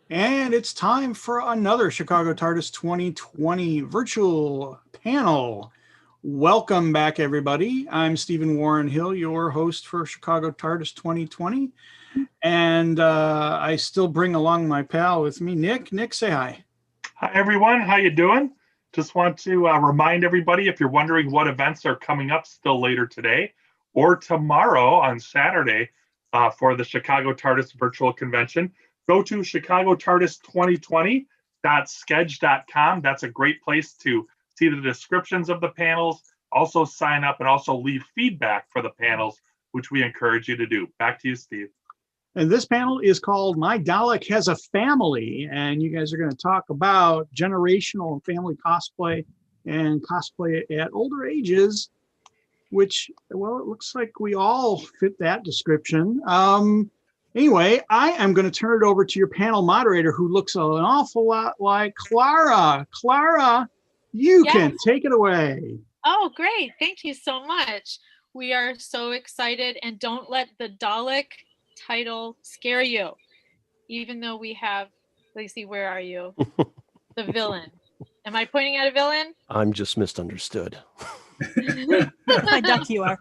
And it's time for another Chicago TARDIS 2020 virtual panel. Welcome back, everybody. I'm Stephen Warren Hill, your host for Chicago TARDIS 2020. And I still bring along my pal with me, Nick. Nick, say hi. Hi, everyone. How you doing? Just want to remind everybody, if you're wondering what events are coming up still later today or tomorrow on Saturday for the Chicago TARDIS Virtual Convention, go to chicagotardis2020.sketch.com. That's a great place to see the descriptions of the panels, also sign up and also leave feedback for the panels, which we encourage you to do. Back to you, Steve. And this panel is called My Dalek Has a Family. And you guys are going to talk about generational family cosplay and cosplay at older ages, which, well, it looks like we all fit that description. Anyway, I am going to turn it over to your panel moderator, who looks an awful lot like Clara. Clara, you can take it away. Oh, great. Thank you so much. We are so excited, and don't let the Dalek title scare you. Even though we have, Lacey, where are you? The villain. Am I pointing at a villain? I'm just misunderstood. My duck, you are.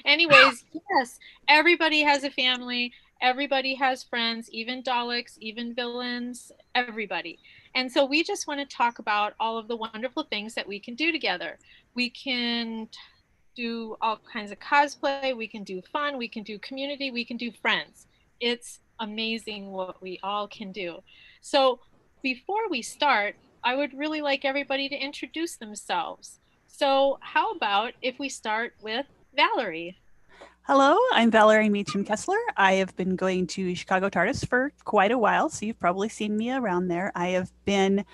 Anyways, yes, everybody has a family. Everybody has friends, even Daleks, even villains, everybody. And so we just want to talk about all of the wonderful things that we can do together. We can do all kinds of cosplay, we can do fun, we can do community, we can do friends. It's amazing what we all can do. So before we start, I would really like everybody to introduce themselves. So how about if we start with Valerie? Hello, I'm Valerie Meacham Kessler. I have been going to Chicago TARDIS for quite a while, so you've probably seen me around there. I have been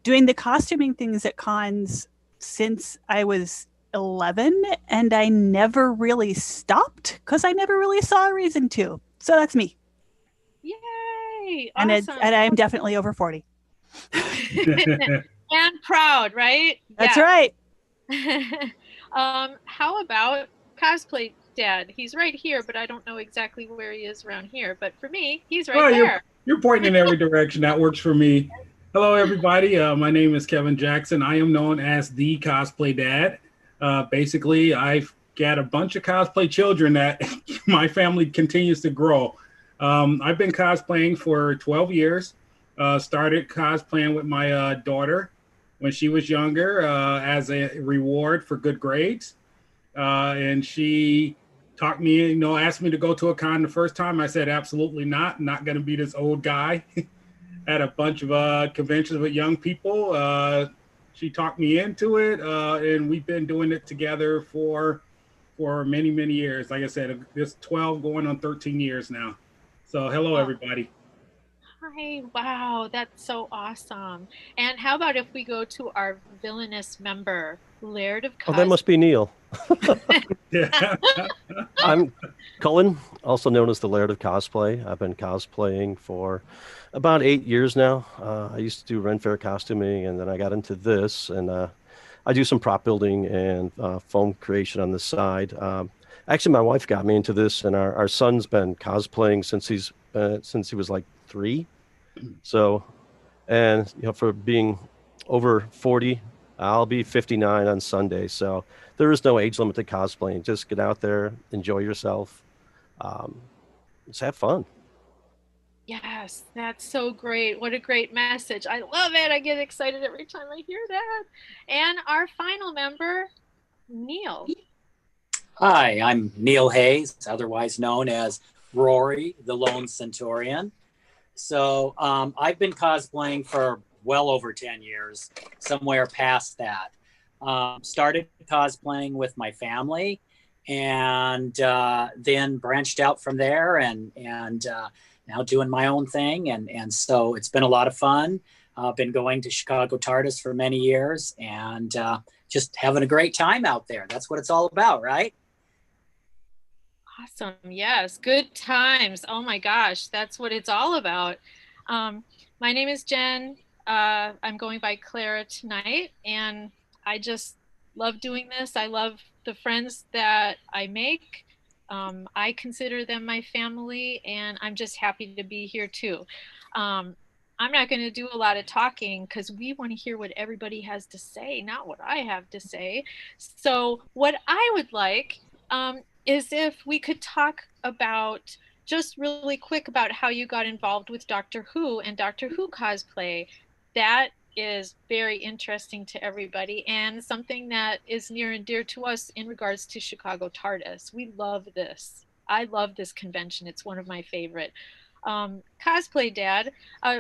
doing the costuming things at cons since I was 11, and I never really stopped because I never really saw a reason to. So that's me. Yay! And, Awesome. and I'm definitely over 40. And proud, right? That's right. How about Cosplay Dad? He's right here, but I don't know exactly where he is around here. But for me, he's right there. You're pointing in every direction. That works for me. Hello, everybody. My name is Kevin Jackson. I am known as the Cosplay Dad. Basically, I've got a bunch of cosplay children that my family continues to grow. I've been cosplaying for 12 years. Started cosplaying with my daughter when she was younger as a reward for good grades. And she taught me, asked me to go to a con the first time. I said, absolutely not. I'm not going to be this old guy at a bunch of conventions with young people. She talked me into it, and we've been doing it together for many, many years. Like I said, it's 12 going on 13 years now. So hello, everybody. Hi, wow, that's so awesome. And how about if we go to our villainous member, Laird of Cosplay? Oh, that must be Neil. I'm Cullen, also known as the Laird of Cosplay. I've been cosplaying for about 8 years now. I used to do Ren Fair costuming, and then I got into this, and I do some prop building and foam creation on the side. Actually, my wife got me into this, and our son's been cosplaying since he was like 3. So, and for being over 40, I'll be 59 on Sunday. So there is no age limit to cosplaying. Just get out there, enjoy yourself, just have fun. Yes, that's so great. What a great message. I love it. I get excited every time I hear that. And our final member, Neil. Hi, I'm Neil Hayes, otherwise known as Rory, the Lone Centurion. So I've been cosplaying for well over 10 years, somewhere past that. Started cosplaying with my family, and then branched out from there, and now doing my own thing. And so it's been a lot of fun. I've been going to Chicago TARDIS for many years, and just having a great time out there. That's what it's all about, right? Awesome. Yes. Good times. Oh my gosh. That's what it's all about. My name is Jen. I'm going by Clara tonight, and I just love doing this. I love the friends that I make. I consider them my family, and I'm just happy to be here too. I'm not going to do a lot of talking because we want to hear what everybody has to say, not what I have to say. So what I would like is if we could talk about just really quick about how you got involved with Doctor Who and Doctor Who cosplay. That is very interesting to everybody and something that is near and dear to us in regards to Chicago TARDIS. We love this. I love this convention. It's one of my favorite. Cosplay Dad,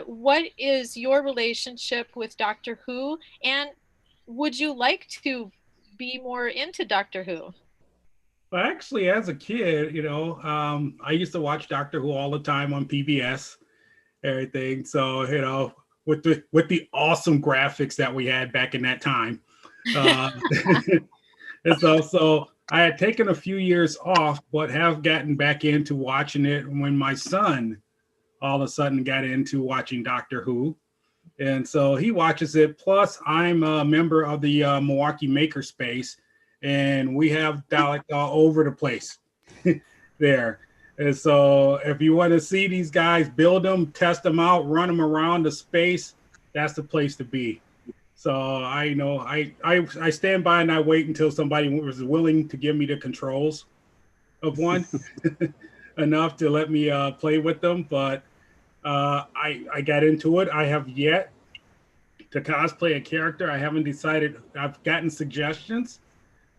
what is your relationship with Doctor Who, and would you like to be more into Doctor Who? Well, actually, as a kid, I used to watch Doctor Who all the time on PBS, everything. So, with the awesome graphics that we had back in that time. And so I had taken a few years off, but have gotten back into watching it when my son all of a sudden got into watching Doctor Who. And so he watches it. Plus, I'm a member of the Milwaukee Makerspace, and we have Dalek all over the place there. And so if you want to see these guys build them, test them out, run them around the space, that's the place to be. So I stand by and I wait until somebody was willing to give me the controls of one enough to let me play with them. But I got into it. I have yet to cosplay a character. I haven't decided. I've gotten suggestions,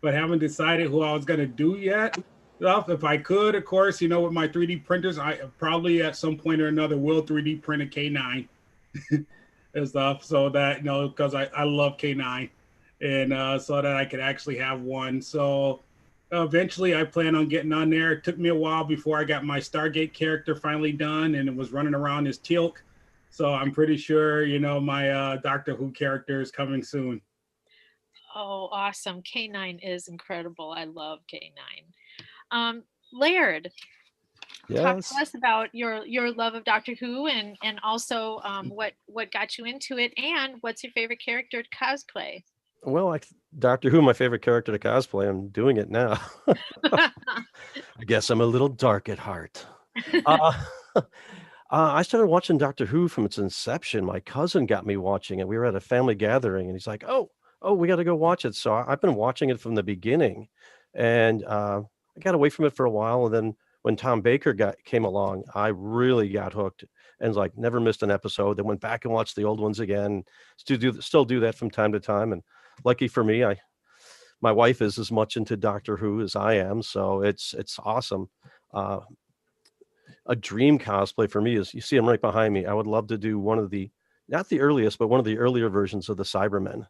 but haven't decided who I was going to do yet. If I could, of course, with my 3D printers, I probably at some point or another will 3D print a K9 and stuff, so that, because I love K9, and so that I could actually have one. So eventually I plan on getting on there. It took me a while before I got my Stargate character finally done, and it was running around as Teal'c. So I'm pretty sure, my Doctor Who character is coming soon. Oh, awesome. K9 is incredible. I love K9. Laird, talk Yes. to us about your love of Doctor Who and also what got you into it, and what's your favorite character to cosplay? Well, Doctor Who, my favorite character to cosplay. I'm doing it now. I guess I'm a little dark at heart. I started watching Doctor Who from its inception. My cousin got me watching it. We were at a family gathering, and he's like, "Oh, we got to go watch it." So I've been watching it from the beginning, and I got away from it for a while. And then when Tom Baker came along, I really got hooked and like never missed an episode. Then went back and watched the old ones again. Still do that from time to time. And lucky for me, my wife is as much into Doctor Who as I am, so it's awesome. A dream cosplay for me is, you see him right behind me. I would love to do one of the, not the earliest, but one of the earlier versions of the Cybermen.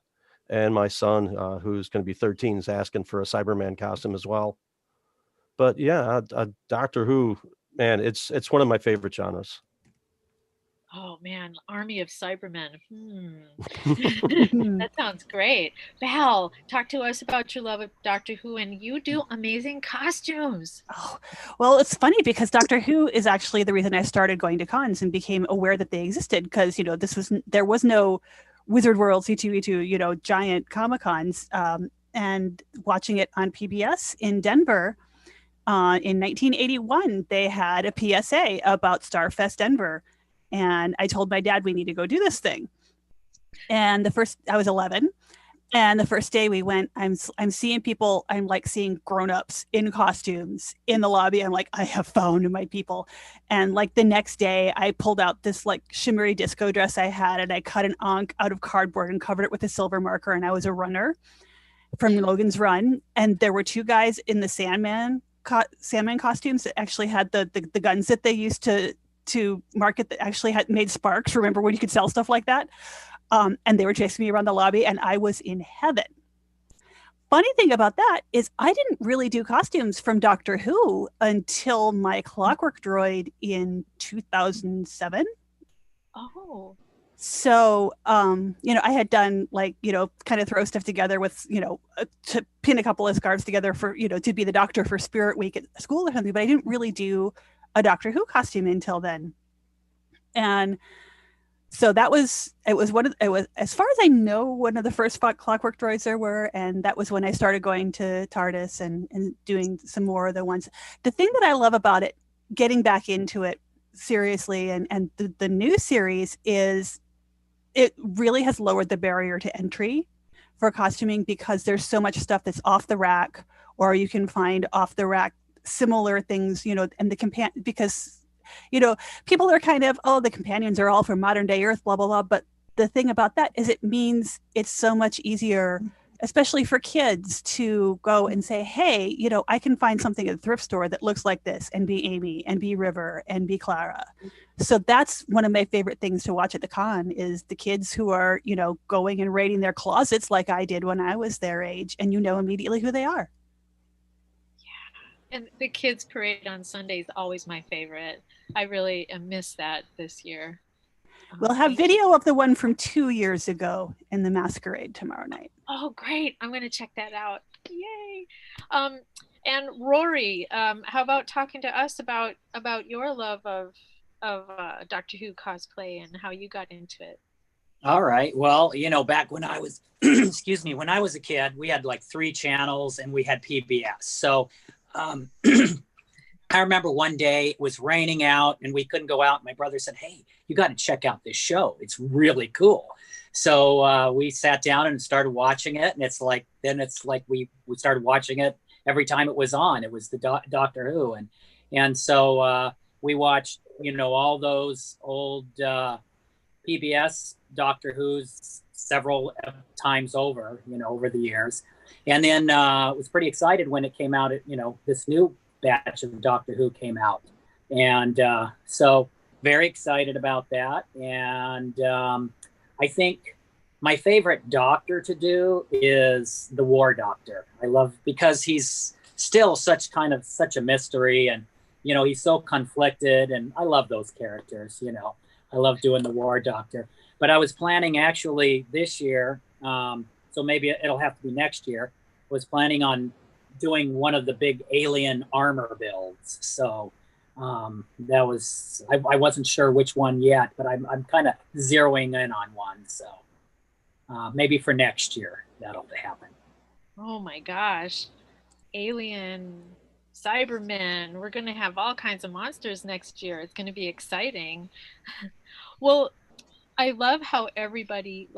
And my son, who's going to be 13, is asking for a Cyberman costume as well. But yeah, Doctor Who, man, it's one of my favorite genres. Oh man, Army of Cybermen. That sounds great. Val, talk to us about your love of Doctor Who, and you do amazing costumes. Oh, well, it's funny because Doctor Who is actually the reason I started going to cons and became aware that they existed, because there was no Wizard World, C2E2, giant Comic-Cons, and watching it on PBS in Denver in 1981, they had a PSA about Starfest Denver. And I told my dad, we need to go do this thing. And I was 11. And the first day we went, I'm seeing people, I'm like seeing grown-ups in costumes in the lobby. I'm like, I have found my people. And like the next day I pulled out this like shimmery disco dress I had, and I cut an ankh out of cardboard and covered it with a silver marker. And I was a runner from Logan's Run. And there were two guys in the Sandman costumes that actually had the guns that they used to market, that actually had made sparks. Remember when you could sell stuff like that? And they were chasing me around the lobby, and I was in heaven. Funny thing about that is I didn't really do costumes from Doctor Who until my Clockwork Droid in 2007. Oh. So, I had done kind of throw stuff together with, to pin a couple of scarves together for, to be the doctor for Spirit Week at school or something, but I didn't really do a Doctor Who costume until then. And So it was as far as I know, one of the first Clockwork droids there were, and that was when I started going to TARDIS and doing some more of the ones. The thing that I love about it, getting back into it seriously, and the new series is it really has lowered the barrier to entry for costuming, because there's so much stuff that's off the rack, or you can find off the rack similar things, and because people are kind of, oh, the companions are all from modern day Earth, blah, blah, blah. But the thing about that is it means it's so much easier, especially for kids, to go and say, hey, I can find something at the thrift store that looks like this and be Amy and be River and be Clara. So that's one of my favorite things to watch at the con, is the kids who are, going and raiding their closets like I did when I was their age, and immediately who they are. And the kids parade on Sunday is always my favorite. I really miss that this year. We'll have video of the one from 2 years ago in the masquerade tomorrow night. Oh, great. I'm going to check that out. Yay. And Rory, how about talking to us about your love of Doctor Who cosplay and how you got into it? All right. Well, back when I was, excuse me, when I was a kid, we had like 3 channels and we had PBS. So I remember one day it was raining out and we couldn't go out. My brother said, hey, you got to check out this show. It's really cool. So we sat down and started watching it. And it's like we started watching it every time it was on. It was the Doctor Who. And so we watched, all those old PBS Doctor Who's several times over, over the years. And then was pretty excited when it came out, this new batch of Doctor Who came out. And so very excited about that. And I think my favorite Doctor to do is the War Doctor. I love, because he's still such a mystery, and, he's so conflicted, and I love those characters, I love doing the War Doctor. But I was planning actually this year, so maybe it'll have to be next year, was planning on doing one of the big alien armor builds. So that was, I wasn't sure which one yet, but I'm kind of zeroing in on one. So maybe for next year, that'll happen. Oh my gosh. Alien, Cybermen, we're going to have all kinds of monsters next year. It's going to be exciting. Well, I love how everybody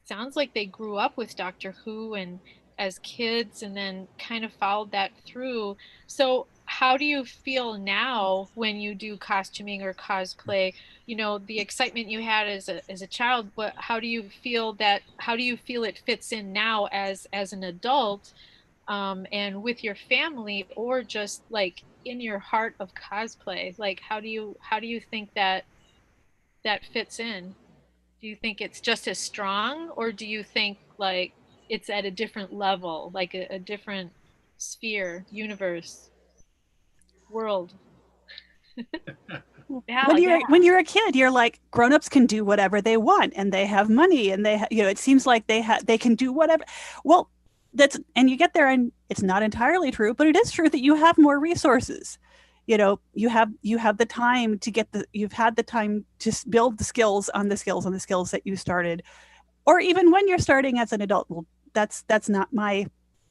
sounds like they grew up with Doctor Who and as kids and then kind of followed that through. So how do you feel now when you do costuming or cosplay? The excitement you had as a child, but how do you feel it fits in now as an adult, and with your family, or just in your heart of cosplay? How do you think that fits in? Do you think it's just as strong, or do you think it's at a different level, a different sphere, universe, world? When you're a kid, you're like, grown-ups can do whatever they want, and they have money, and they it seems like they can do whatever. Well, and you get there and it's not entirely true, but it is true that you have more resources. You have the time you've had the time to build the skills on the skills that you started, or even when you're starting as an adult. Well, that's not my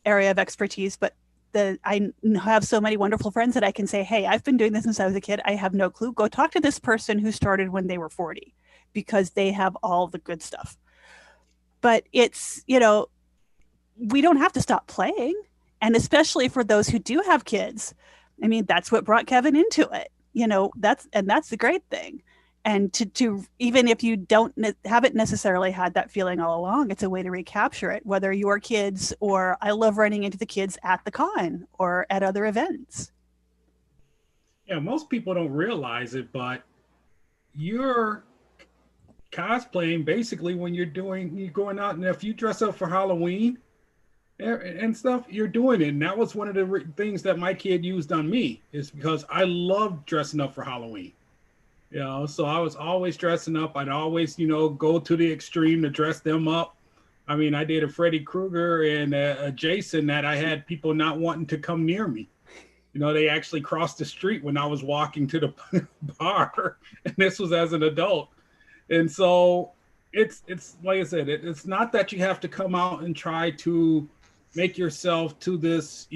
area of expertise, but I have so many wonderful friends that I can say, hey, I've been doing this since I was a kid. I have no clue. Go talk to this person who started when they were 40, because they have all the good stuff. But it's, we don't have to stop playing. And especially for those who do have kids, I mean, that's what brought Kevin into it. That's the great thing. And to even if you haven't necessarily had that feeling all along, it's a way to recapture it, whether your kids, or I love running into the kids at the con or at other events. Yeah, most people don't realize it, but you're cosplaying basically when you're going out, and if you dress up for Halloween and stuff, you're doing it. And that was one of the things that my kid used on me, is because I love dressing up for Halloween. So I was always dressing up. I'd always, go to the extreme to dress them up. I mean, I did a Freddy Krueger and a Jason that I had people not wanting to come near me. They actually crossed the street when I was walking to the bar, and this was as an adult. And so it's like I said, it's not that you have to come out and try to make yourself to this,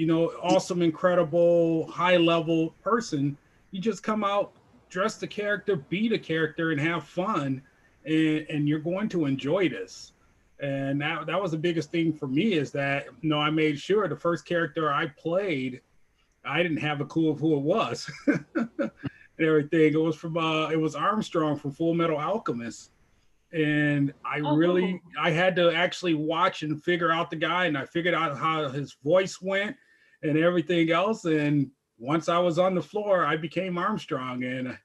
awesome, incredible, high level person. You just come out, dress the character, be the character, and have fun, and you're going to enjoy this. And that was the biggest thing for me, is that I made sure the first character I played, I didn't have a clue of who it was. And everything. It was Armstrong from Full Metal Alchemist. And I had to actually watch and figure out the guy, and I figured out how his voice went and everything else. And once I was on the floor, I became Armstrong, and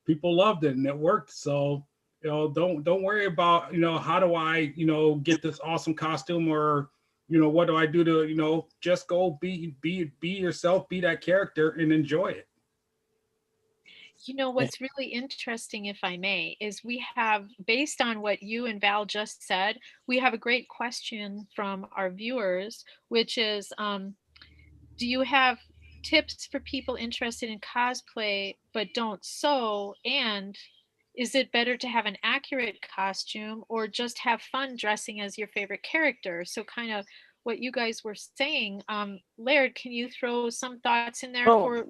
people loved it, and it worked. So, don't worry about, how do I, get this awesome costume, or, what do I do to, just go be yourself, be that character, and enjoy it. What's really interesting, if I may, is we have, based on what you and Val just said, we have a great question from our viewers, which is, do you have tips for people interested in cosplay but don't sew? And is it better to have an accurate costume or just have fun dressing as your favorite character? So kind of what you guys were saying. Laird, can you throw some thoughts in there?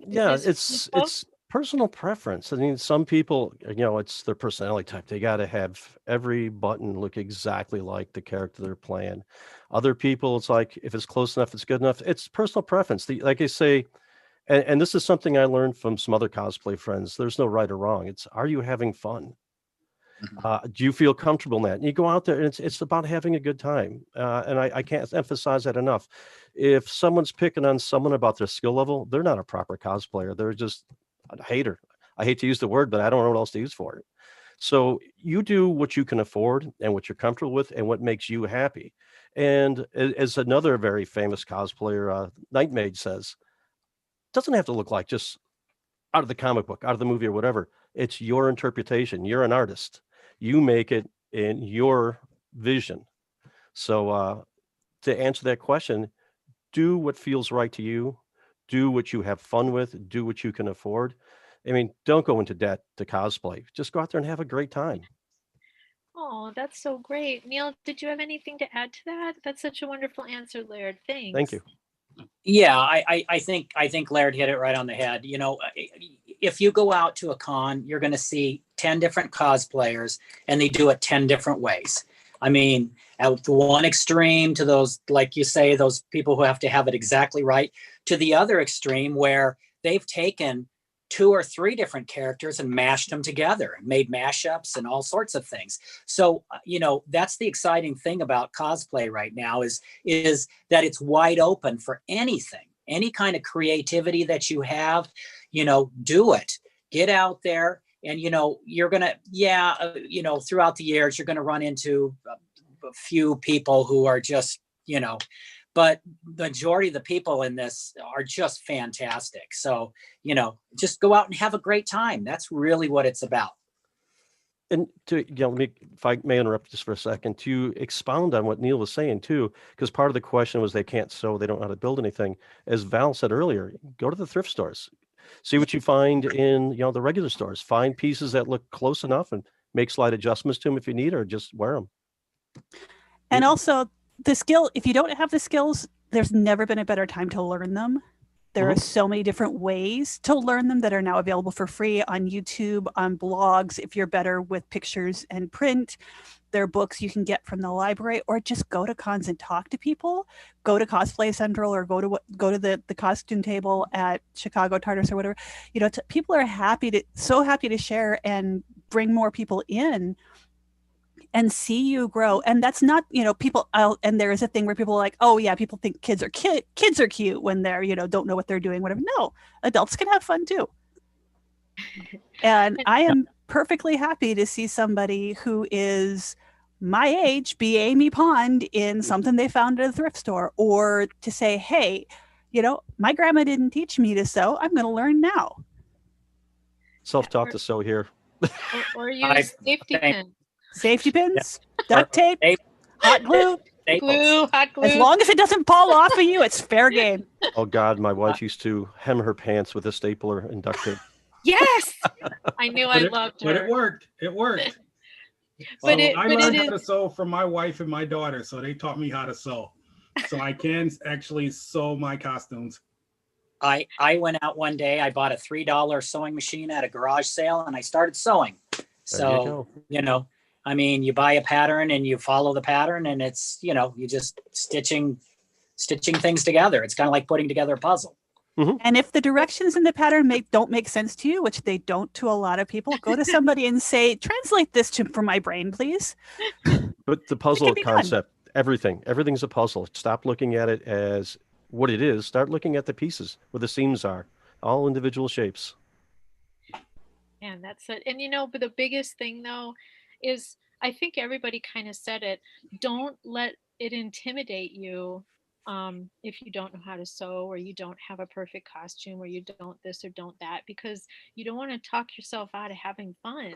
Yeah, it's personal preference. I mean, some people, it's their personality type. They got to have every button look exactly like the character they're playing. Other people, it's like, if it's close enough, it's good enough. It's personal preference. Like I say, and this is something I learned from some other cosplay friends. There's no right or wrong. It's, are you having fun? Do you feel comfortable in that? And you go out there, and it's about having a good time. And I can't emphasize that enough. If someone's picking on someone about their skill level, they're not a proper cosplayer. They're just a hater. I hate to use the word, but I don't know what else to use for it. So you do what you can afford and what you're comfortable with and what makes you happy. And as another very famous cosplayer, Nightmage, says, doesn't have to look like just out of the comic book, out of the movie, or whatever. It's your interpretation. You're an artist. You make it in your vision. So to answer that question, do what feels right to you. Do what you have fun with. Do what you can afford. I mean, don't go into debt to cosplay. Just go out there and have a great time. Oh, that's so great. Neil, did you have anything to add to that? That's such a wonderful answer, Laird. Thanks. Thank you. Yeah, I think Laird hit it right on the head. If you go out to a con, you're going to see 10 different cosplayers, and they do it 10 different ways. I mean, at the one extreme, to those, like you say, those people who have to have it exactly right, to the other extreme where they've taken 2 or 3 different characters and mashed them together and made mashups and all sorts of things. So, that's the exciting thing about cosplay right now is that it's wide open for anything, any kind of creativity that you have, do it, get out there. And, you're going to, throughout the years, you're going to run into a few people who are just, but the majority of the people in this are just fantastic. So, just go out and have a great time. That's really what it's about. And to, let me, if I may interrupt just for a second, to expound on what Neil was saying too, because part of the question was they can't sew, they don't know how to build anything. As Val said earlier, go to the thrift stores, see what you find in, the regular stores, find pieces that look close enough and make slight adjustments to them if you need, or just wear them. And also the skill, if you don't have the skills, there's never been a better time to learn them. There are so many different ways to learn them that are now available for free on YouTube, on blogs. If you're better with pictures and print, there are books you can get from the library, or just go to cons and talk to people. Go to Cosplay Central, or go to the costume table at Chicago TARDIS or whatever. People are so happy to share and bring more people in and see you grow. And that's not, people out, and there is a thing where people are like, oh yeah, people think kids are cute when they're, don't know what they're doing, whatever. No, adults can have fun too. And I am perfectly happy to see somebody who is my age be Amy Pond in something they found at a thrift store, or to say, hey, my grandma didn't teach me to sew. I'm going to learn now. Self-taught to sew here. Or use safety pins. Safety pins, duct tape, hot glue. Hot glue. As long as it doesn't fall off of you, it's fair game. Oh God, my wife used to hem her pants with a stapler and duct tape. Yes, I knew I loved her. But it worked. It worked. But I it learned how is. to sew from my wife and my daughter, so they taught me how to sew. So I can actually sew my costumes. I went out one day, I bought a $3 sewing machine at a garage sale and I started sewing. So, I mean, you buy a pattern and you follow the pattern and it's, you just stitching things together. It's kind of like putting together a puzzle. Mm-hmm. And if the directions in the pattern don't make sense to you, which they don't to a lot of people, go to somebody and say, translate this for my brain, please. But the puzzle concept, everything's a puzzle. Stop looking at it as what it is. Start looking at the pieces where the seams are, all individual shapes. And that's it. And but the biggest thing though is, I think everybody kind of said it, don't let it intimidate you if you don't know how to sew, or you don't have a perfect costume, or you don't this or don't that, because you don't want to talk yourself out of having fun.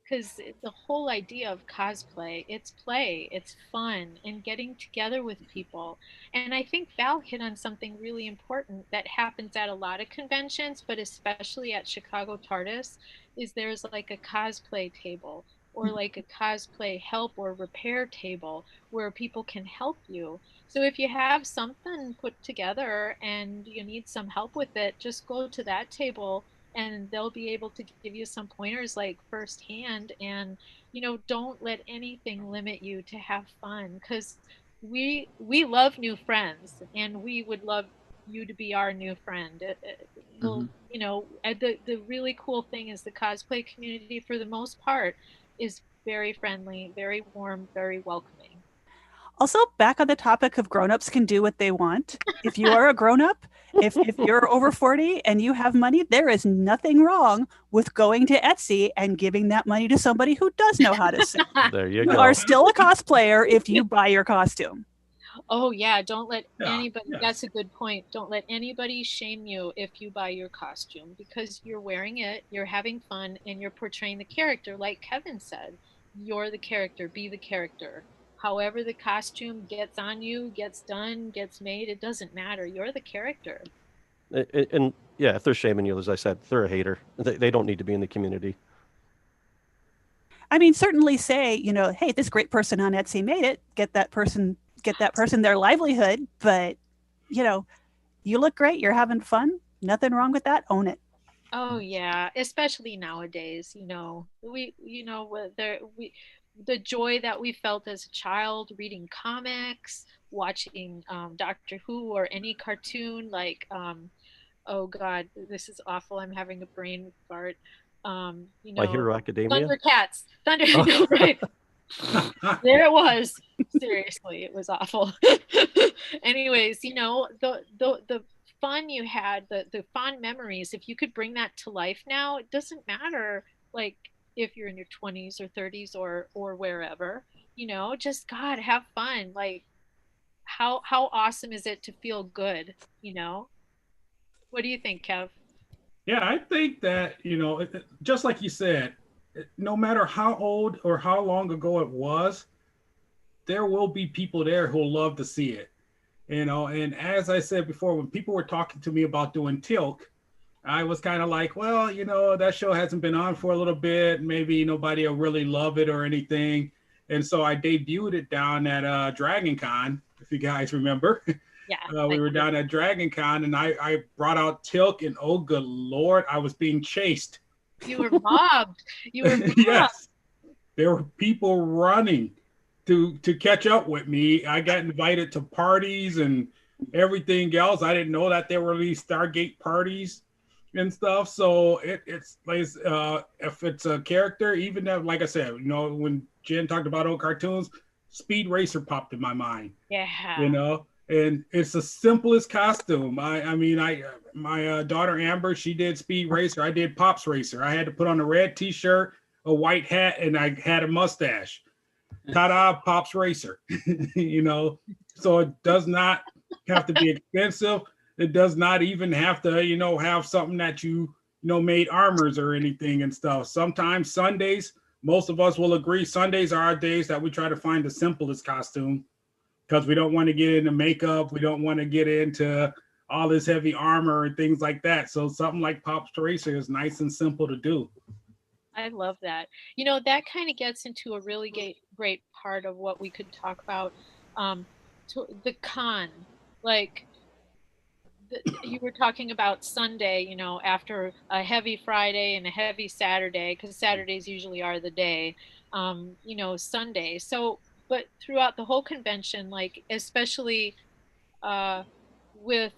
Because the whole idea of cosplay, it's play, it's fun, and getting together with people. And I think Val hit on something really important that happens at a lot of conventions, but especially at Chicago TARDIS, is there's like a cosplay table, or like a cosplay help or repair table where people can help you. So if you have something put together and you need some help with it, just go to that table and they'll be able to give you some pointers like firsthand. And don't let anything limit you to have fun, because we love new friends and we would love you to be our new friend. Well, the really cool thing is the cosplay community, for the most part, is very friendly, very warm, very welcoming. Also, back on the topic of grown-ups can do what they want. If you are a grown-up, if you're over 40 and you have money, there is nothing wrong with going to Etsy and giving that money to somebody who does know how to sew. There you You go. are still a cosplayer if you buy your costume. Oh yeah, don't let anybody, yes. that's a good point. Don't let anybody shame you if you buy your costume, because you're wearing it, you're having fun, and you're portraying the character. Like Kevin said, you're the character, be the character. However the costume gets on you, gets done, gets made, it doesn't matter. You're the character. And yeah, if they're shaming you, as I said, they're a hater. They don't need to be in the community. I mean, certainly say, hey, this great person on Etsy made it. Get that person their livelihood. But, you look great. You're having fun. Nothing wrong with that. Own it. Oh yeah, especially nowadays. The joy that we felt as a child reading comics, watching Doctor Who or any cartoon, like oh god, this is awful, I'm having a brain fart. My Hero Academia? Thundercats. Right. There it was. Seriously, it was awful. Anyways, the fun you had, the fond memories, if you could bring that to life now, it doesn't matter like if you're in your 20s or 30s or wherever, just God, have fun. Like how awesome is it to feel good? What do you think, Kev? Yeah, I think that, just like you said, no matter how old or how long ago it was, there will be people there who'll love to see it. And as I said before, when people were talking to me about doing Tilk, I was kind of like, well, that show hasn't been on for a little bit. Maybe nobody will really love it or anything. And so I debuted it down at Dragon Con, if you guys remember. Yeah. We were down at Dragon Con and I brought out Tilk, and oh, good Lord, I was being chased. You were mobbed. Yes. There were people running to catch up with me. I got invited to parties and everything else. I didn't know that there were these Stargate parties and stuff. So it's like, if it's a character, even that, like I said, when Jen talked about old cartoons, Speed Racer popped in my mind. Yeah. And it's the simplest costume. My daughter Amber, she did Speed Racer. I did Pops Racer. I had to put on a red T-shirt, a white hat, and I had a mustache. Ta-da, Pops Racer. So it does not have to be expensive. It does not even have to, have something that made armors or anything and stuff. Sometimes Sundays, most of us will agree, Sundays are our days that we try to find the simplest costume, because we don't want to get into makeup. We don't want to get into all this heavy armor and things like that. So something like Pops Racer is nice and simple to do. I love that. You know, that kind of gets into a really great part of what we could talk about. Um, the con, like you were talking about Sunday, you know, after a heavy Friday and a heavy Saturday, because Saturdays usually are the day, you know, Sunday. So, but throughout the whole convention, like especially uh, with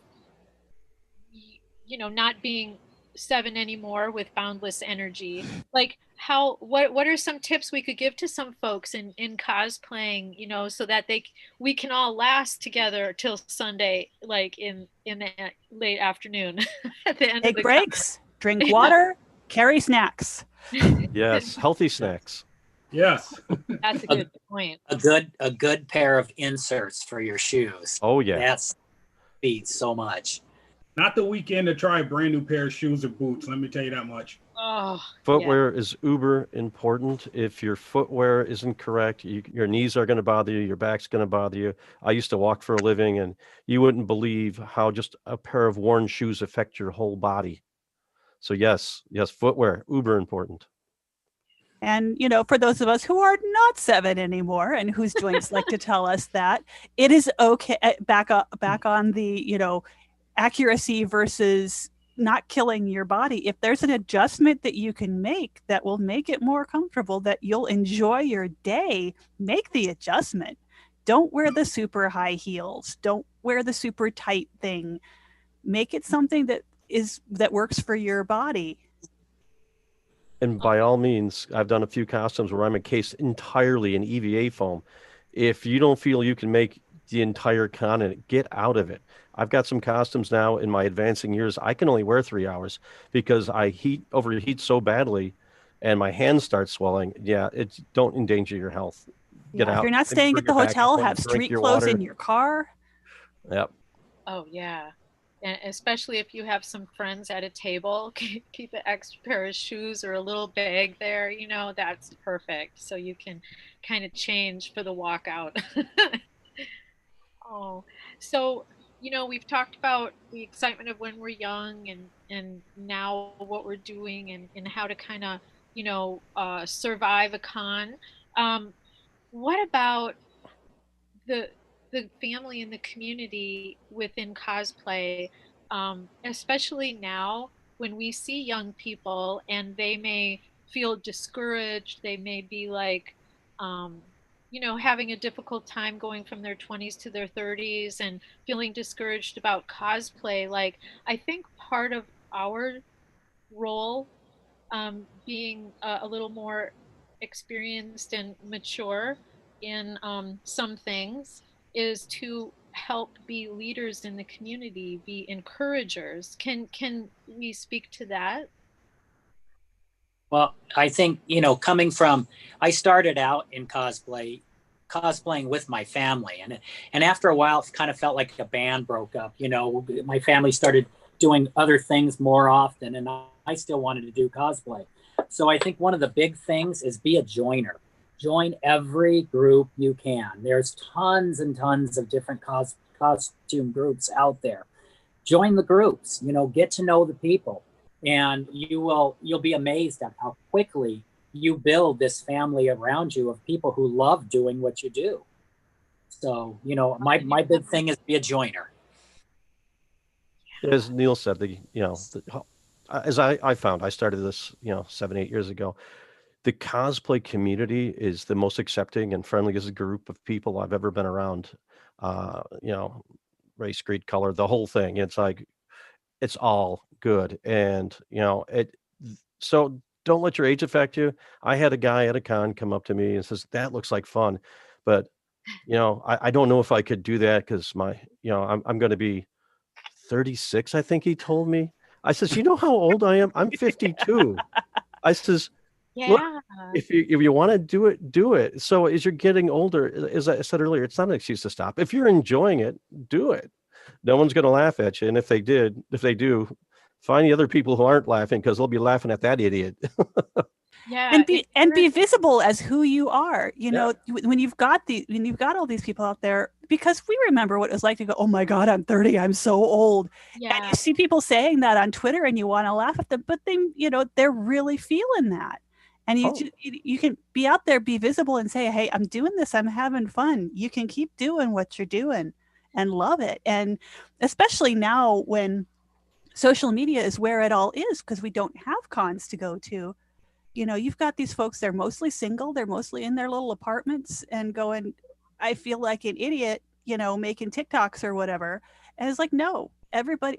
you know, not being seven anymore with boundless energy, like how what are some tips we could give to some folks in cosplaying, you know, so that we can all last together till Sunday, like in the late afternoon at the end of Take the breaks, drink water, carry snacks. Yes, healthy snacks. Yes. That's a good point. A good pair of inserts for your shoes. Oh yeah. That's beats so much. Not the weekend to try a brand new pair of shoes or boots. Let me tell you that much. Oh, Footwear is uber important. If your footwear isn't correct, your knees are going to bother you, your back's going to bother you. I used to walk for a living, and you wouldn't believe how just a pair of worn shoes affect your whole body. So yes, footwear, uber important. And, you know, for those of us who are not seven anymore and whose joints like to tell us that, it is okay, back on the, you know, accuracy versus not killing your body. If there's an adjustment that you can make that will make it more comfortable, that you'll enjoy your day, make the adjustment. Don't wear the super high heels. Don't wear the super tight thing. Make it something that works for your body. And by all means, I've done a few costumes where I'm encased entirely in EVA foam. If you don't feel you can make the entire con, get out of it. I've got some costumes now in my advancing years. I can only wear 3 hours because I overheat so badly and my hands start swelling. Yeah, don't endanger your health. Get out. If you're not staying at the hotel, have street clothes in your car. Yep. Oh yeah. And especially if you have some friends at a table, keep an extra pair of shoes or a little bag there, you know, that's perfect. So you can kind of change for the walkout. Oh, so, you know, we've talked about the excitement of when we're young and now what we're doing and how to kind of, you know, survive a con. What about the the family and the community within cosplay, especially now when we see young people and they may feel discouraged, they may be like, um, you know, having a difficult time going from their 20s to their 30s and feeling discouraged about cosplay. Like, I think part of our role, being a little more experienced and mature in some things, is to help be leaders in the community, be encouragers. Can we speak to that? Well, I think, you know, I started out in cosplaying with my family, and after a while, it kind of felt like a band broke up. You know, my family started doing other things more often, and I still wanted to do cosplay. So I think one of the big things is be a joiner. Join every group you can. There's tons and tons of different costume groups out there. Join the groups, you know, get to know the people, and you'll be amazed at how quickly you build this family around you of people who love doing what you do. So, you know, my big thing is be a joiner. As Neil said, as I found, I started this, 7-8 years ago. The cosplay community is the most accepting and friendliest group of people I've ever been around. Race, creed, color, the whole thing. It's like, it's all good. And, so don't let your age affect you. I had a guy at a con come up to me and says, that looks like fun. But, I don't know if I could do that because I'm going to be 36, I think he told me. I says, you know how old I am? I'm 52. I says, look, if you want to do it, do it. So as you're getting older, as I said earlier, it's not an excuse to stop. If you're enjoying it, do it. No one's going to laugh at you. And if they do, find the other people who aren't laughing, because they'll be laughing at that idiot. And be visible as who you are. You know, when you've got all these people out there, because we remember what it was like to go, oh my God, I'm 30, I'm so old. And you see people saying that on Twitter and you want to laugh at them, but they're really feeling that. And Oh. you can be out there, be visible, and say, hey, I'm doing this, I'm having fun. You can keep doing what you're doing and love it. And especially now when social media is where it all is, because we don't have cons to go to. You know, you've got these folks, they're mostly single, they're mostly in their little apartments and going, I feel like an idiot, you know, making TikToks or whatever. And it's like, no, everybody,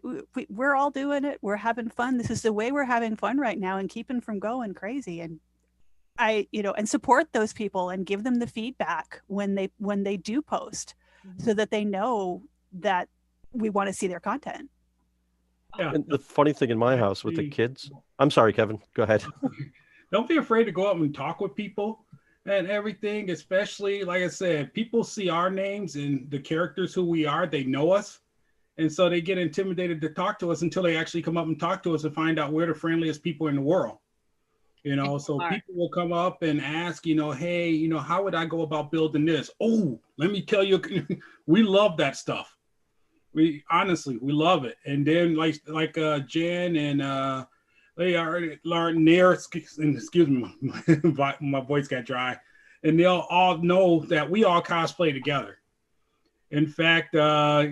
we're all doing it. We're having fun. This is the way we're having fun right now and keeping from going crazy. And and support those people and give them the feedback when they do post, so that they know that we want to see their content. Yeah. And the funny thing in my house with the kids, I'm sorry, Kevin, go ahead. Don't be afraid to go up and talk with people and everything, especially, like I said, people see our names and the characters who we are, they know us. And so they get intimidated to talk to us until they actually come up and talk to us and find out we're the friendliest people in the world. You know, so people will come up and ask, hey, how would I go about building this? Oh, let me tell you, we love that stuff. We love it. And then like Jen and they are near, excuse me, my voice got dry. And they'll all know that we all cosplay together. In fact, I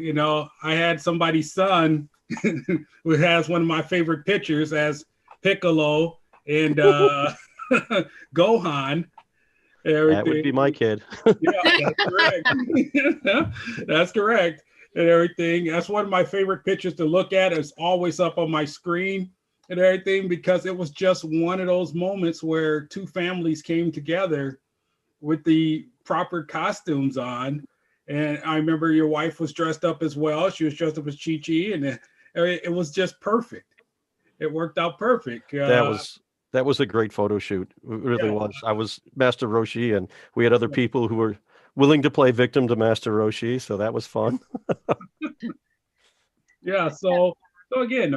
had somebody's son who has one of my favorite pictures as Piccolo and Gohan. Everything. That would be my kid. Yeah, that's correct. That's correct. And everything. That's one of my favorite pictures to look at. It's always up on my screen and everything, because it was just one of those moments where two families came together with the proper costumes on. And I remember your wife was dressed up as well. She was dressed up as Chi-Chi, and it was just perfect. It worked out perfect. That was a great photo shoot. It really was. I was Master Roshi, and we had other people who were willing to play victim to Master Roshi, so that was fun. Yeah. So again,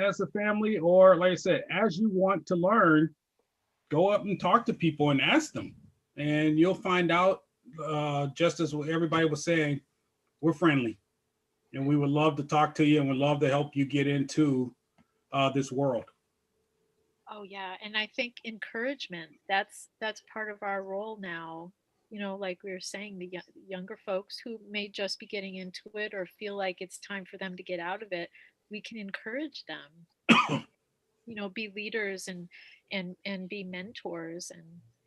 as a family, or like I said, as you want to learn, go up and talk to people and ask them, and you'll find out. Just as everybody was saying, we're friendly, and we would love to talk to you, and would love to help you get into this world. Oh yeah, and I think encouragement, that's part of our role now. Like we were saying, the younger folks who may just be getting into it or feel like it's time for them to get out of it, we can encourage them. Be leaders and be mentors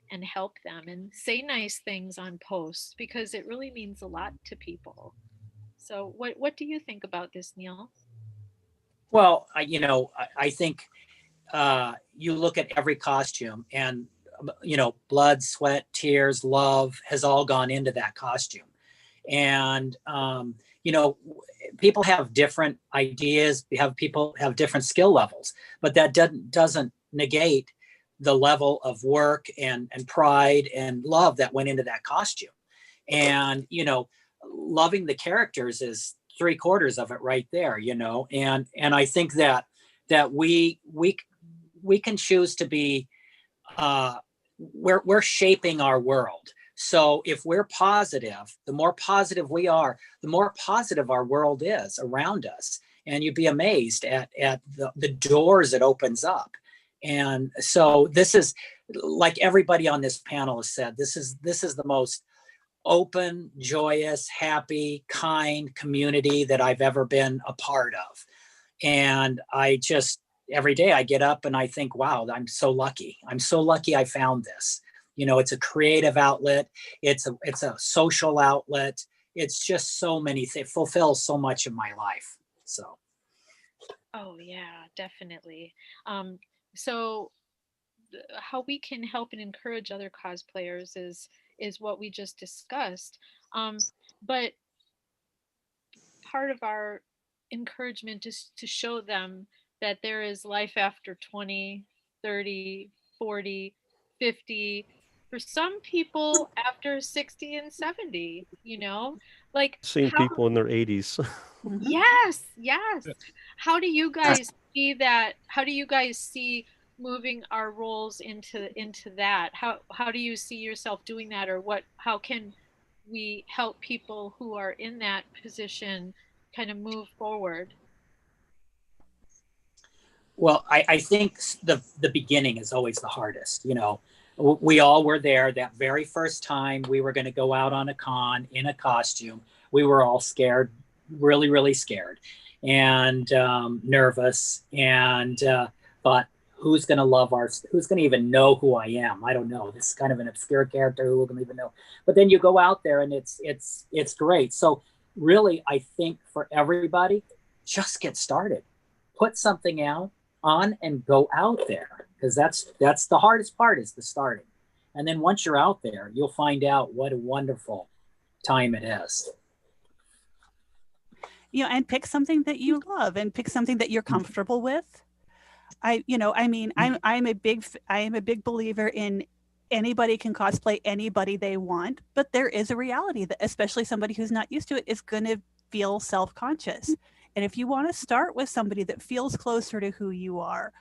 and help them and say nice things on posts, because it really means a lot to people. So what do you think about this, Neil? Well, I think you look at every costume, and blood, sweat, tears, love has all gone into that costume. And people have different ideas, people have different skill levels, but that doesn't negate the level of work and pride and love that went into that costume. And loving the characters is 3/4 of it right there. And I think that we can choose to be we're shaping our world. So if we're positive, the more positive we are, the more positive our world is around us. And you'd be amazed at the doors it opens up. And so this is, like everybody on this panel has said, this is the most open, joyous, happy, kind community that I've ever been a part of. And every day I get up and I think, wow, I'm so lucky. I'm so lucky I found this. It's a creative outlet. It's a social outlet. It's just so many things. It fulfills so much of my life. So. Oh yeah, definitely. So how we can help and encourage other cosplayers is what we just discussed. But part of our encouragement is to show them that there is life after 20, 30, 40, 50, for some people after 60 and 70, like Seeing people in their 80s. Yes. How do you guys see that? How do you guys see moving our roles into that? How do you see yourself doing that, or how can we help people who are in that position kind of move forward? Well, I think the beginning is always the hardest. You know, we all were there that very first time we were going to go out on a con in a costume. We were all scared, really, really scared, and nervous, and thought, who's going to love who's going to even know who I am? I don't know. This is kind of an obscure character. Who will even know? But then you go out there and it's great. So really, I think for everybody, just get started. Put something out on and go out there, because that's the hardest part, is the starting. And then once you're out there, you'll find out what a wonderful time it is. You know, and pick something that you love and pick something that you're comfortable with. I'm a big believer in anybody can cosplay anybody they want, but there is a reality that especially somebody who's not used to it is going to feel self-conscious. And if you want to start with somebody that feels closer to who you are,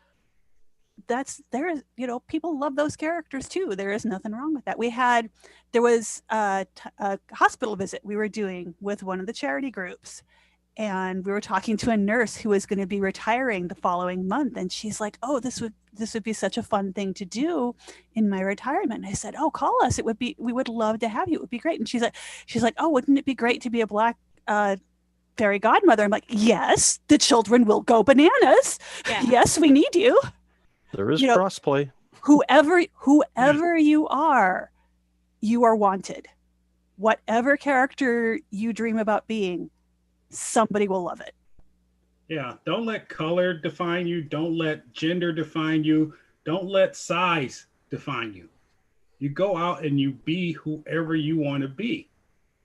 people love those characters too. There is nothing wrong with that. There was a hospital visit we were doing with one of the charity groups, and we were talking to a nurse who was going to be retiring the following month. And she's like, oh, this would be such a fun thing to do in my retirement. And I said, oh, call us. We would love to have you. It would be great. And she's like, oh, wouldn't it be great to be a Black fairy godmother? I'm like, yes, the children will go bananas. Yeah. Yes, we need you. There is crossplay. Whoever you are wanted. Whatever character you dream about being, somebody will love it. Yeah, don't let color define you. Don't let gender define you. Don't let size define you. You go out and you be whoever you want to be,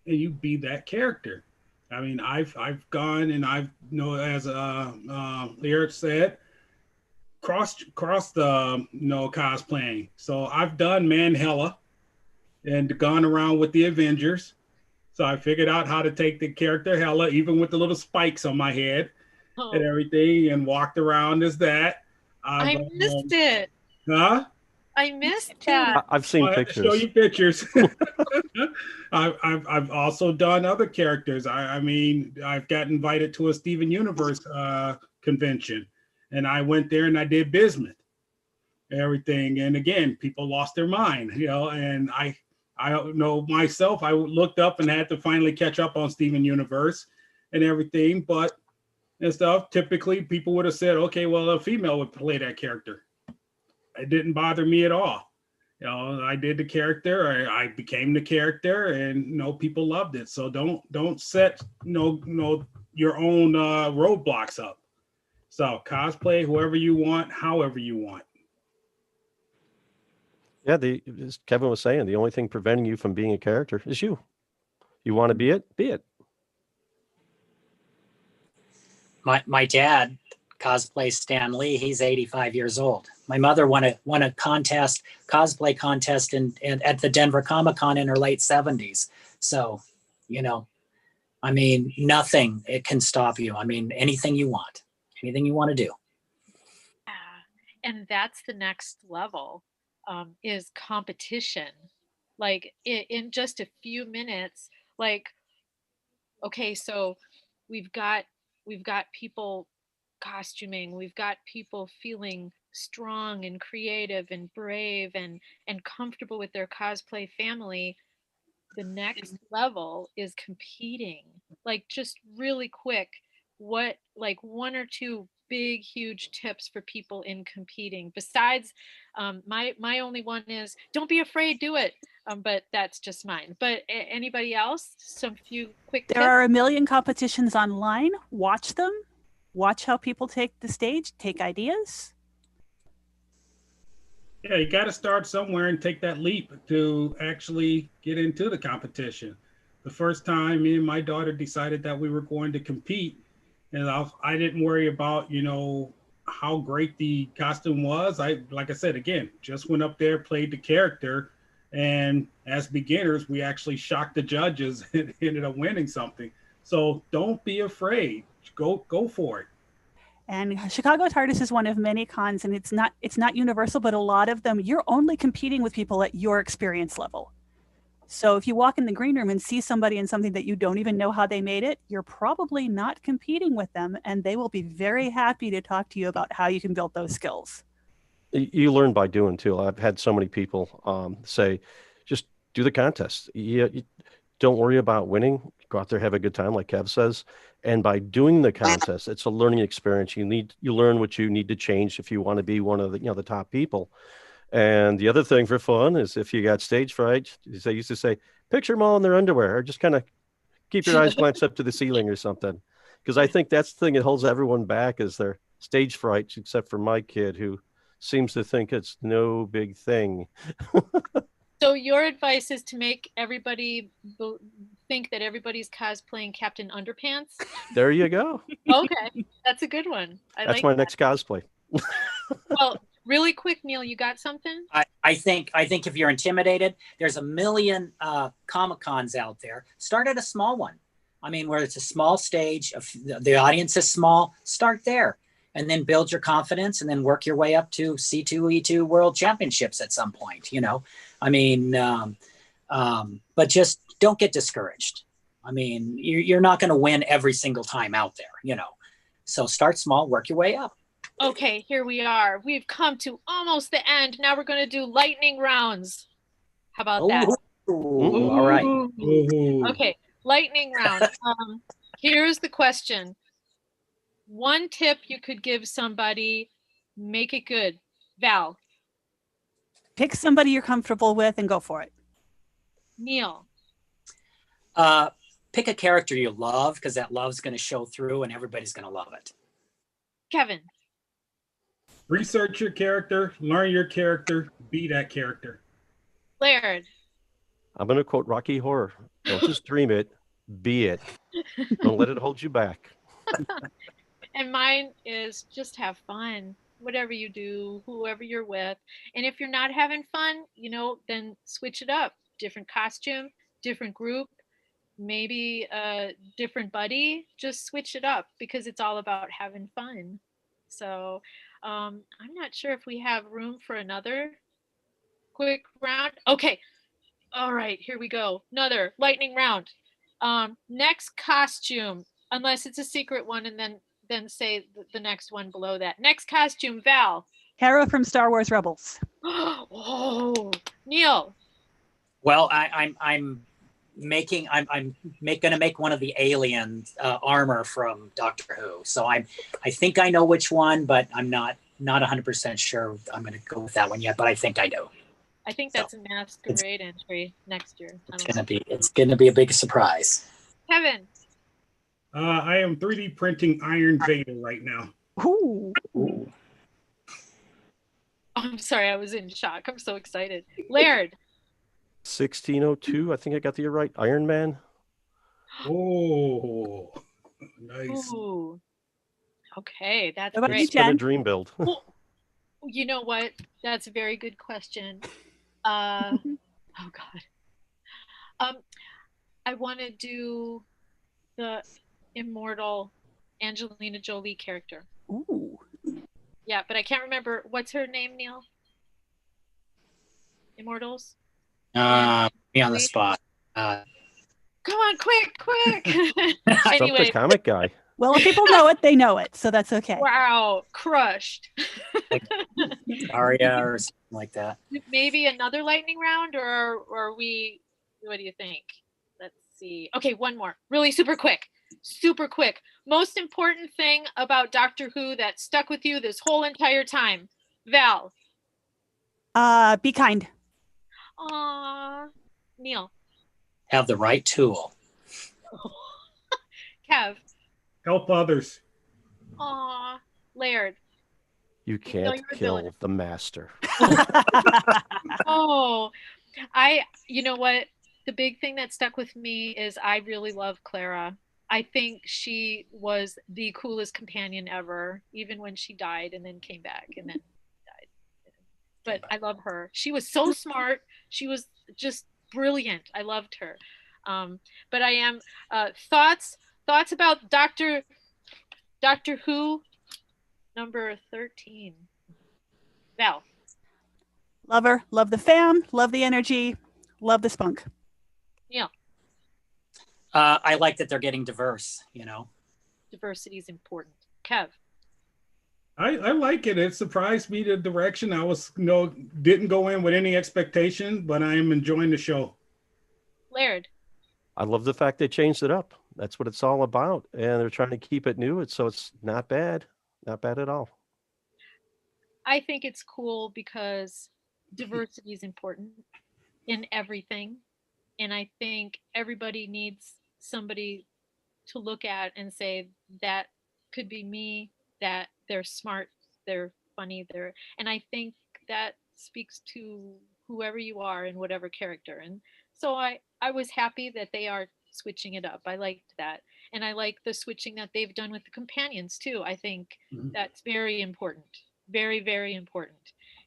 and you be that character. I mean, I've gone and I've as Lyric said, cross the cosplaying. So I've done Manhella and gone around with the Avengers. So I figured out how to take the character Hela, even with the little spikes on my head and everything, and walked around as that. I missed it. Huh? I missed that. I've seen pictures. Show you pictures. I've also done other characters. I mean, I've got invited to a Steven Universe convention, and I went there and I did Bismuth, everything. And again, people lost their mind, and I know myself, I looked up and had to finally catch up on Steven Universe and everything, but and stuff. Typically, people would have said, okay, well, a female would play that character. It didn't bother me at all. I did the character, I became the character, and people loved it. So don't set your own roadblocks up. So cosplay whoever you want, however you want. Yeah, as Kevin was saying, the only thing preventing you from being a character is you. You want to be it, be it. My dad cosplays Stan Lee. He's 85 years old. My mother won a cosplay contest at the Denver Comic-Con in her late 70s. So, I mean, nothing it can stop you. I mean, anything you want to do. Yeah. And that's the next level. Is competition. Like in just a few minutes, like, okay, so we've got people costuming, we've got people feeling strong and creative and brave and comfortable with their cosplay family. The next level is competing. Like, just really quick, what, like, one or two big huge tips for people in competing, besides my only one is don't be afraid, do it, but that's just mine. But anybody else, some few quick tips? There are a million competitions online. Watch them, watch how people take the stage, take ideas. Yeah, you got to start somewhere and take that leap to actually get into the competition. The first time me and my daughter decided that we were going to compete, and I didn't worry about, how great the costume was. Like I said, again, just went up there, played the character, and as beginners, we actually shocked the judges and ended up winning something. So don't be afraid. Go for it. And Chicago TARDIS is one of many cons, and it's not universal, but a lot of them, you're only competing with people at your experience level. So if you walk in the green room and see somebody in something that you don't even know how they made it, you're probably not competing with them, and they will be very happy to talk to you about how you can build those skills. You learn by doing too. I've had so many people say, just do the contest. You don't worry about winning. Go out there, have a good time, like Kev says. And by doing the contest, it's a learning experience. You learn what you need to change if you want to be one of the top people. And the other thing for fun is if you got stage fright, they used to say, picture them all in their underwear, or just kind of keep your eyes glanced up to the ceiling or something. Because I think that's the thing that holds everyone back is their stage fright, except for my kid who seems to think it's no big thing. So your advice is to make everybody think that everybody's cosplaying Captain Underpants? There you go. Okay, that's a good one. That's my next cosplay. Well, really quick, Neil, you got something? I think if you're intimidated, there's a million Comic-Cons out there. Start at a small one. I mean, where it's a small stage, the audience is small, start there. And then build your confidence and then work your way up to C2E2 World Championships at some point, I mean, but just don't get discouraged. I mean, you're not going to win every single time out there, So start small, work your way up. Okay, here we are. We've come to almost the end. Now we're going to do lightning rounds. How about that? Ooh, all right. Ooh. Okay, lightning round. Here's the question. One tip you could give somebody, make it good. Val. Pick somebody you're comfortable with and go for it. Neil. Pick a character you love, because that love's going to show through and everybody's going to love it. Kevin. Research your character, learn your character, be that character. Laird. I'm going to quote Rocky Horror. Don't just dream it, be it. Don't let it hold you back. And mine is just have fun. Whatever you do, whoever you're with. And if you're not having fun, then switch it up. Different costume, different group, maybe a different buddy. Just switch it up because it's all about having fun. So I'm not sure if we have room for another quick round. Okay. All right, here we go. Another lightning round. Next costume, unless it's a secret one, and then say the next one below that. Next costume, Val. Hera from Star Wars Rebels. Oh, Neil. Well, I'm gonna make one of the alien armor from Doctor Who. So I think I know which one, but I'm not 100% sure I'm gonna go with that one yet. But I think I do. I think that's a masquerade entry next year. It's gonna be a big surprise. Kevin. I am 3D printing Iron Vader right now. Ooh. Ooh. I'm sorry, I was in shock. I'm so excited. Laird. 1602, I think I got the year right. Iron Man. Oh, nice. Ooh. Okay, that's How about great. you, It's been a Jen? dream build. Well, you know what? That's a very good question. Oh God. I want to do the immortal Angelina Jolie character. Ooh. Yeah, but I can't remember. What's her name, Neil? Immortals? Me on the spot. Come on, quick. Stop Anyway, the comic guy. Well, if people know it, they know it, so that's okay. wow, crushed. Aria or something like that. Maybe another lightning round, or we, what do you think? Let's see. Okay, one more. Really super quick. Most important thing about Doctor Who that stuck with you this whole entire time. Val. Be kind. Aww. Neil. Have the right tool. Kev. Help others. Aww. Laird. You can't you're a kill villain. the master. Oh, you know what? The big thing that stuck with me is I really love Clara. I think she was the coolest companion ever, even when she died and then came back and then died. But I love her. She was so smart. She was just brilliant. I loved her. But I am thoughts about Doctor Who number 13. Val. Love her. Love the fam. Love the energy. Love the spunk. Yeah, I like that they're getting diverse, diversity is important. Kev. I like it. It surprised me the direction. I was, didn't go in with any expectation, but I am enjoying the show. Laird. I love the fact they changed it up. That's what it's all about. And they're trying to keep it new. So it's not bad. Not bad at all. I think it's cool because diversity is important in everything. And I think everybody needs somebody to look at and say, that could be me, that they're smart, they're funny, and I think that speaks to whoever you are and whatever character. And so I was happy that they are switching it up. I liked that. And I like the switching that they've done with the companions too. I think that's very important. Very, very important.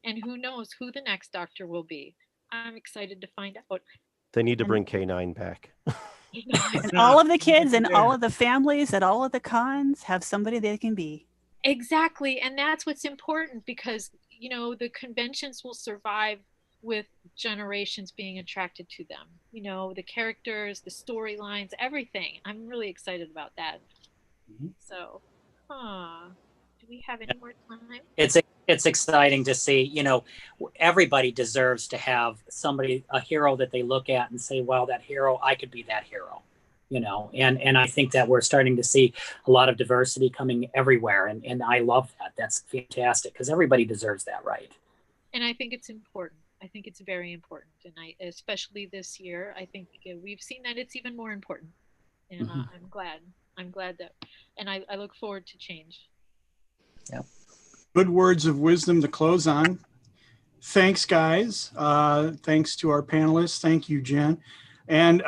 And who knows who the next doctor will be. I'm excited to find out. They need to bring K9 back. And all of the kids and all of the families at all of the cons have somebody they can be. Exactly. And that's what's important, because, the conventions will survive with generations being attracted to them. The characters, the storylines, everything. I'm really excited about that. So, do we have any more time? It's exciting to see, everybody deserves to have a hero that they look at and say, wow, that hero, I could be that hero, and I think that we're starting to see a lot of diversity coming everywhere. And I love that. That's fantastic, because everybody deserves that, right? And I think it's important. I think it's very important. And especially this year, I think we've seen that it's even more important. And I'm glad that, and I look forward to change. Yeah. Good words of wisdom to close on. Thanks, guys. Thanks to our panelists. Thank you, Jen. And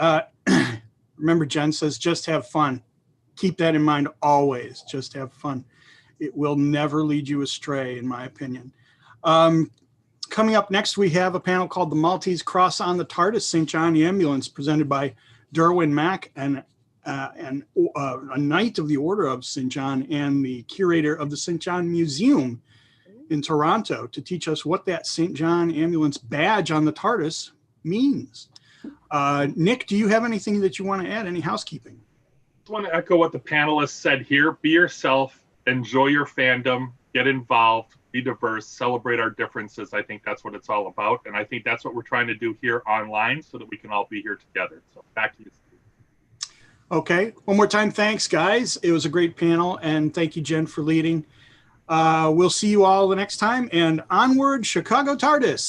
remember, Jen says, just have fun. Keep that in mind always. Just have fun. It will never lead you astray, in my opinion. Coming up next, we have a panel called The Maltese Cross on the TARDIS St. John Ambulance, presented by Derwin Mack and a Knight of the Order of St. John and the curator of the St. John Museum in Toronto, to teach us what that St. John Ambulance badge on the TARDIS means. Nick, do you have anything that you want to add? Any housekeeping? I just want to echo what the panelists said here. Be yourself, enjoy your fandom, get involved, be diverse, celebrate our differences. I think that's what it's all about. And I think that's what we're trying to do here online, so that we can all be here together. So back to you, Steve. Okay, one more time, thanks, guys. It was a great panel, and thank you, Jen, for leading. We'll see you all the next time, and onward, Chicago TARDIS.